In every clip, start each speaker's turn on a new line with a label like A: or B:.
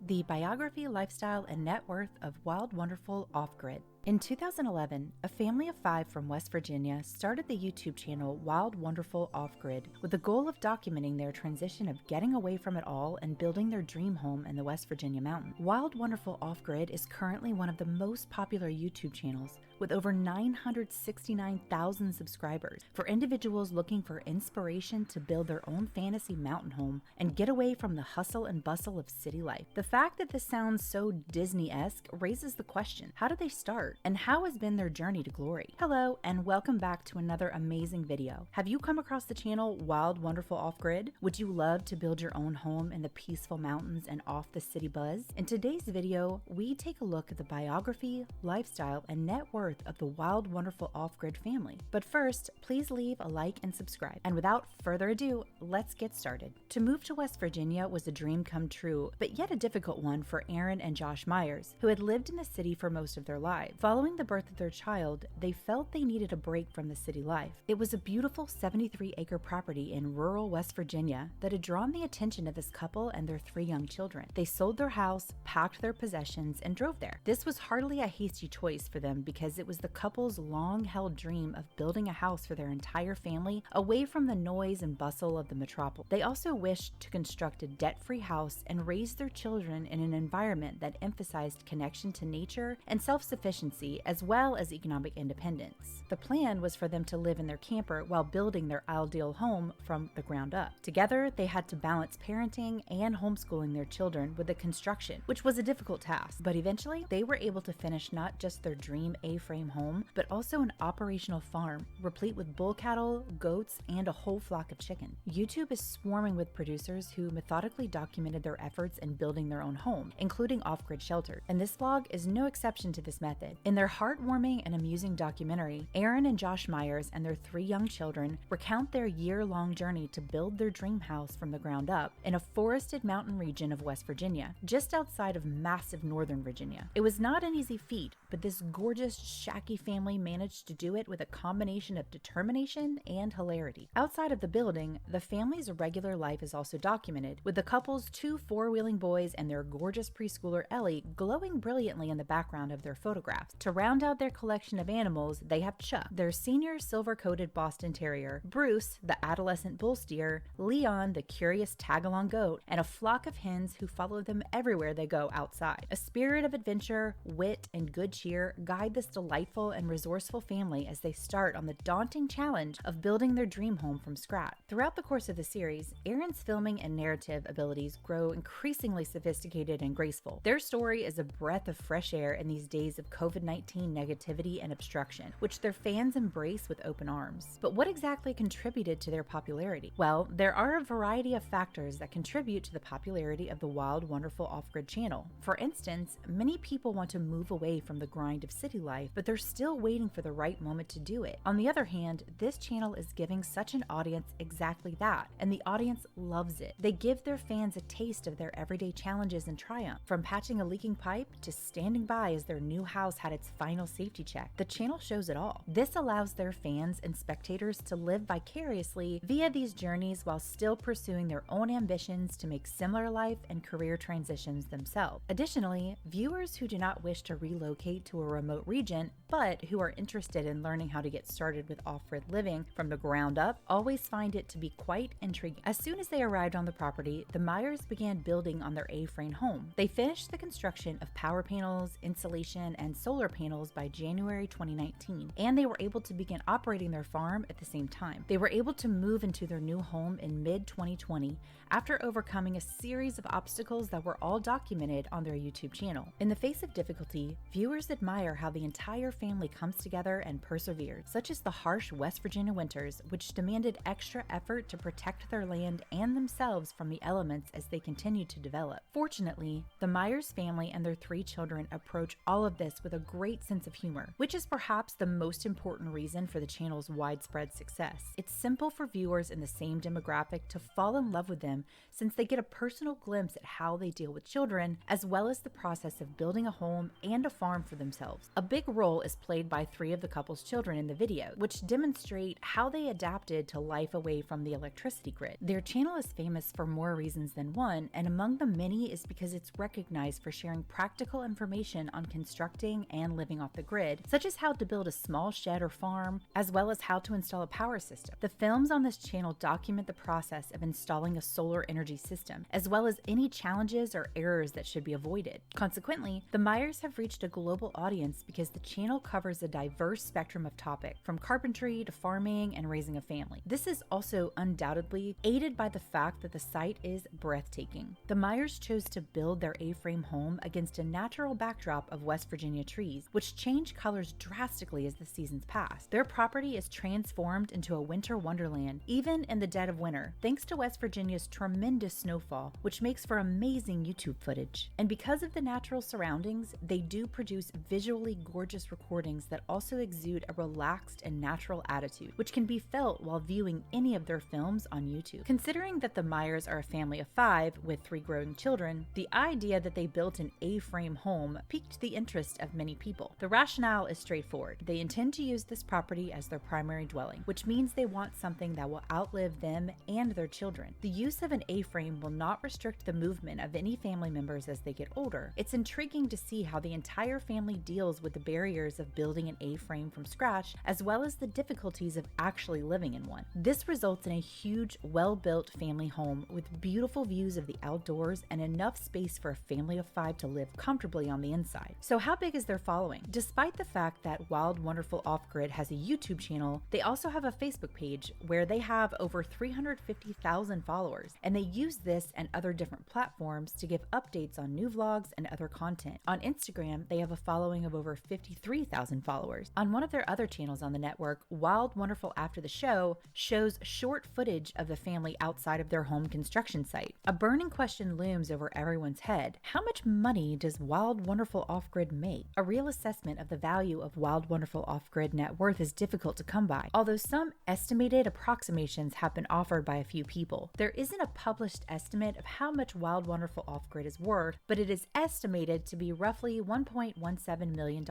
A: the biography, lifestyle, and net worth of Wild, Wonderful Off-Grid. In 2011, a family of 5 from West Virginia started the YouTube channel Wild, Wonderful Off-Grid with the goal of documenting their transition of getting away from it all and building their dream home in the West Virginia mountains. Wild, Wonderful Off-Grid is currently one of the most popular YouTube channels with over 969,000 subscribers for individuals looking for inspiration to build their own fantasy mountain home and get away from the hustle and bustle of city life. The fact that this sounds so Disney-esque raises the question, how did they start? And how has been their journey to glory? Hello, and welcome back to another amazing video. Have you come across the channel Wild, Wonderful Off-Grid? Would you love to build your own home in the peaceful mountains and off the city buzz? In today's video, we take a look at the biography, lifestyle, and net worth of the Wild, Wonderful Off-Grid family. But first, please leave a like and subscribe. And without further ado, let's get started. To move to West Virginia was a dream come true, but yet a difficult one for Aaron and Josh Myers, who had lived in the city for most of their lives. Following the birth of their child, they felt they needed a break from the city life. It was a beautiful 73-acre property in rural West Virginia that had drawn the attention of this couple and their 3 young children. They sold their house, packed their possessions, and drove there. This was hardly a hasty choice for them because it was the couple's long-held dream of building a house for their entire family away from the noise and bustle of the metropolis. They also wished to construct a debt-free house and raise their children in an environment that emphasized connection to nature and self-sufficiency as well as economic independence. The plan was for them to live in their camper while building their ideal home from the ground up. Together, they had to balance parenting and homeschooling their children with the construction, which was a difficult task. But eventually, they were able to finish not just their dream A-frame home, but also an operational farm replete with bull cattle, goats, and a whole flock of chicken. YouTube is swarming with producers who methodically documented their efforts in building their own home, including off-grid shelters. And this vlog is no exception to this method. In their heartwarming and amusing documentary, Aaron and Josh Myers and their 3 young children recount their year-long journey to build their dream house from the ground up in a forested mountain region of West Virginia, just outside of massive northern Virginia. It was not an easy feat, but this gorgeous, shacky family managed to do it with a combination of determination and hilarity. Outside of the building, the family's regular life is also documented, with the couple's 2 four-wheeling boys and their gorgeous preschooler Ellie glowing brilliantly in the background of their photographs. To round out their collection of animals, they have Chuck, their senior silver-coated Boston Terrier, Bruce, the adolescent bull steer, Leon, the curious tag-along goat, and a flock of hens who follow them everywhere they go outside. A spirit of adventure, wit, and good cheer guide this delightful and resourceful family as they start on the daunting challenge of building their dream home from scratch. Throughout the course of the series, Aaron's filming and narrative abilities grow increasingly sophisticated and graceful. Their story is a breath of fresh air in these days of COVID-19 negativity and obstruction, which their fans embrace with open arms. But what exactly contributed to their popularity? Well, there are a variety of factors that contribute to the popularity of the Wild, Wonderful Off-Grid channel. For instance, many people want to move away from the grind of city life, but they're still waiting for the right moment to do it. On the other hand, this channel is giving such an audience exactly that, and the audience loves it. They give their fans a taste of their everyday challenges and triumph, from patching a leaking pipe to standing by as their new house had its final safety check. The channel shows it all. This allows their fans and spectators to live vicariously via these journeys while still pursuing their own ambitions to make similar life and career transitions themselves. Additionally, viewers who do not wish to relocate to a remote region, but who are interested in learning how to get started with off-grid living from the ground up, always find it to be quite intriguing. As soon as they arrived on the property, the Myers began building on their A-frame home. They finished the construction of power panels, insulation, and solar panels by January 2019, and they were able to begin operating their farm at the same time. They were able to move into their new home in mid-2020 after overcoming a series of obstacles that were all documented on their YouTube channel. In the face of difficulty, viewers admire how the entire family comes together and persevered, such as the harsh West Virginia winters, which demanded extra effort to protect their land and themselves from the elements as they continued to develop. Fortunately, the Myers family and their 3 children approach all of this with a a great sense of humor, which is perhaps the most important reason for the channel's widespread success. It's simple for viewers in the same demographic to fall in love with them since they get a personal glimpse at how they deal with children, as well as the process of building a home and a farm for themselves. A big role is played by 3 of the couple's children in the video, which demonstrate how they adapted to life away from the electricity grid. Their channel is famous for more reasons than one, and among the many is because it's recognized for sharing practical information on constructing and living off the grid, such as how to build a small shed or farm, as well as how to install a power system. The films on this channel document the process of installing a solar energy system, as well as any challenges or errors that should be avoided. Consequently, the Meyers have reached a global audience because the channel covers a diverse spectrum of topics, from carpentry to farming and raising a family. This is also undoubtedly aided by the fact that the site is breathtaking. The Meyers chose to build their A-frame home against a natural backdrop of West Virginia trees, which change colors drastically as the seasons pass. Their property is transformed into a winter wonderland, even in the dead of winter, thanks to West Virginia's tremendous snowfall, which makes for amazing YouTube footage. And because of the natural surroundings, they do produce visually gorgeous recordings that also exude a relaxed and natural attitude, which can be felt while viewing any of their films on YouTube. Considering that the Meyers are a family of 5 with 3 growing children, the idea that they built an A-frame home piqued the interest of many people. The rationale is straightforward. They intend to use this property as their primary dwelling, which means they want something that will outlive them and their children. The use of an A-frame will not restrict the movement of any family members as they get older. It's intriguing to see how the entire family deals with the barriers of building an A-frame from scratch, as well as the difficulties of actually living in one. This results in a huge, well-built family home with beautiful views of the outdoors and enough space for a family of 5 to live comfortably on the inside. So how big is their following? Despite the fact that Wild Wonderful Off-Grid has a YouTube channel, they also have a Facebook page where they have over 350,000 followers, and they use this and other different platforms to give updates on new vlogs and other content. On Instagram, they have a following of over 53,000 followers. On one of their other channels on the network, Wild Wonderful After the Show shows short footage of the family outside of their home construction site. A burning question looms over everyone's head. How much money does Wild Wonderful Off-Grid make? A real assessment of the value of Wild Wonderful Off-Grid net worth is difficult to come by, although some estimated approximations have been offered by a few people. There isn't a published estimate of how much Wild Wonderful Off-Grid is worth, but it is estimated to be roughly $1.17 million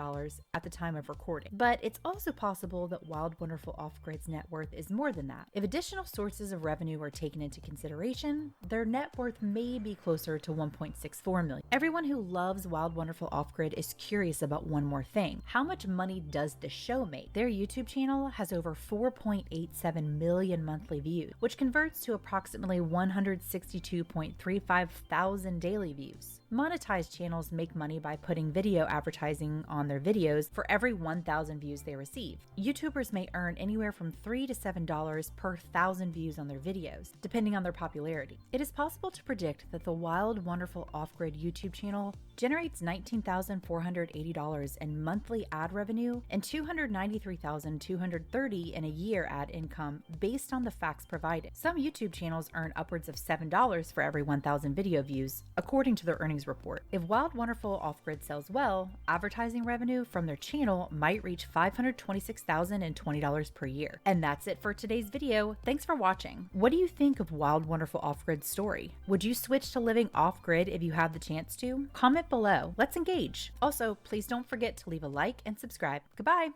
A: at the time of recording. But it's also possible that Wild Wonderful Off-Grid's net worth is more than that. If additional sources of revenue are taken into consideration, their net worth may be closer to $1.64 million. Everyone who loves Wild Wonderful Off-Grid is curious about one more thing. How much money does the show make? Their YouTube channel has over 4.87 million monthly views, which converts to approximately 162.35 thousand daily views. Monetized channels make money by putting video advertising on their videos for every 1,000 views they receive. YouTubers may earn anywhere from $3 to $7 per 1,000 views on their videos, depending on their popularity. It is possible to predict that the Wild Wonderful Off-Grid YouTube channel generates $19,480 in monthly ad revenue and $293,230 in a year ad income based on the facts provided. Some YouTube channels earn upwards of $7 for every 1,000 video views, according to their earnings report. If Wild Wonderful Off-Grid sells well, advertising revenue from their channel might reach $526,020 per year. And that's it for today's video. Thanks for watching. What do you think of Wild Wonderful Off-Grid's story? Would you switch to living off-grid if you had the chance to? Comment below. Let's engage. Also, please don't forget to leave a like and subscribe. Goodbye.